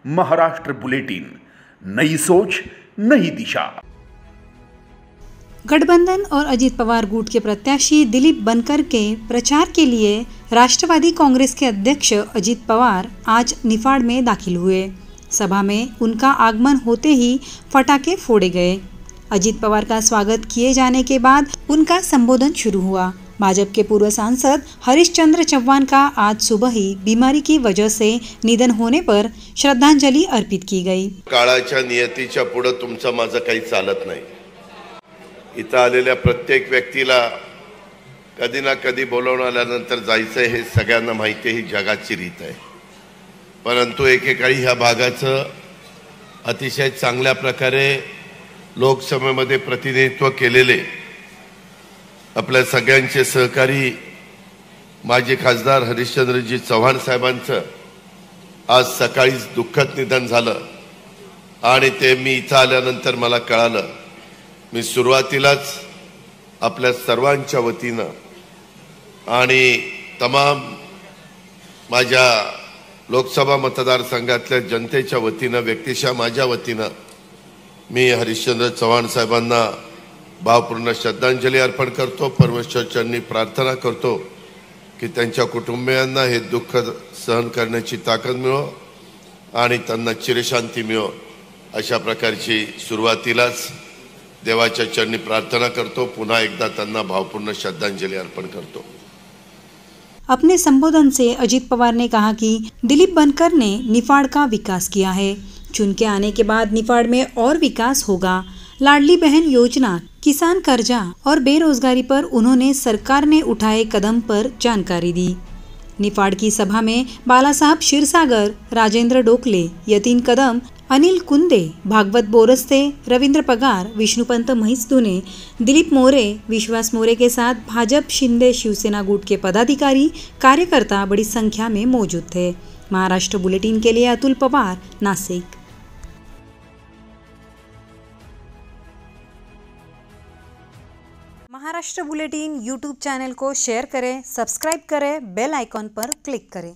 Maharashtra bulletin, नई सोच नई दिशा। गठबंधन और अजीत पवार गुट के प्रत्याशी दिलीप बनकर के प्रचार के लिए राष्ट्रवादी कांग्रेस के अध्यक्ष अजीत पवार आज निफाड में दाखिल हुए। सभा में उनका आगमन होते ही पटाखे फोड़े गए। अजीत पवार का स्वागत किए जाने के बाद उनका संबोधन शुरू हुआ। भाजपा के पूर्व सांसद हरीशचंद्र चव्हाण का आज सुबह ही बीमारी की वजह से निधन होने पर श्रद्धांजलि अर्पित की गई। काळाच्या नियतीच्या पुढे तुमचं माझं काही चालत नाही। इथं आलेल्या प्रत्येक व्यक्तीला कधी ना कधी बोलवून आल्यानंतर जायचं हे सगळ्यांना माहिती आहे, ही जगाची रीत आहे। परंतु एकेकाळी ह्या भागाचं अतिशय चांगल्या प्रकारे लोकसभेमध्ये प्रतिनिधित्व केलेले आपल्या सगळ्यांचे सहकारी माजी खासदार हरीशचंद्रजी चव्हाण साहेबांचं आज सकाळीच दुःखद निधन झालं आणि ते मी इथं आल्यानंतर मला कळालं। मी सुरुवातीलाच आपल्या सर्वांच्या वतीनं आणि तमाम माझ्या लोकसभा मतदारसंघातल्या जनतेच्या वतीनं, व्यक्तिशः माझ्या वतीनं मी हरीशचंद्र चव्हाण साहेबांना भावपूर्ण श्रद्धांजली अर्पण करतो। परमेश्वराचरणी प्रार्थना करतो की त्यांच्या कुटुंबियांना हे दुःख सहन करण्याची ताकद मिळो आणि त्यांना चिरशांती मिळो, अशा प्रकारची सुरुवातीलाच देवाच्या चरणी प्रार्थना करतो। पुन्हा एकदा त्यांना भावपूर्ण श्रद्धांजली अर्पण करतो। अपने संबोधन से अजीत पवार ने कहा कि दिलीप बनकर ने निफाड का विकास किया है। चुन के आने के बाद निफाड में और विकास होगा। लाडली बहन योजना, किसान कर्जा और बेरोजगारी पर उन्होंने सरकार ने उठाए कदम पर जानकारी दी। निफाड की सभा में बालासाहब क्षीरसागर, राजेंद्र डोकले, यतीन कदम, अनिल कुंदे, भागवत बोरस्ते, रविंद्र पगार, विष्णुपंत महिसदुने, दिलीप मोरे, विश्वास मोरे के साथ भाजपा शिंदे शिवसेना गुट के पदाधिकारी कार्यकर्ता बड़ी संख्या में मौजूद थे। महाराष्ट्र बुलेटिन के लिए Atul Pawar, Nashik. Maharashtra bulletin YouTube channel को शेयर करें, सब्सक्राइब करें, बेल आइकॉन पर क्लिक करें।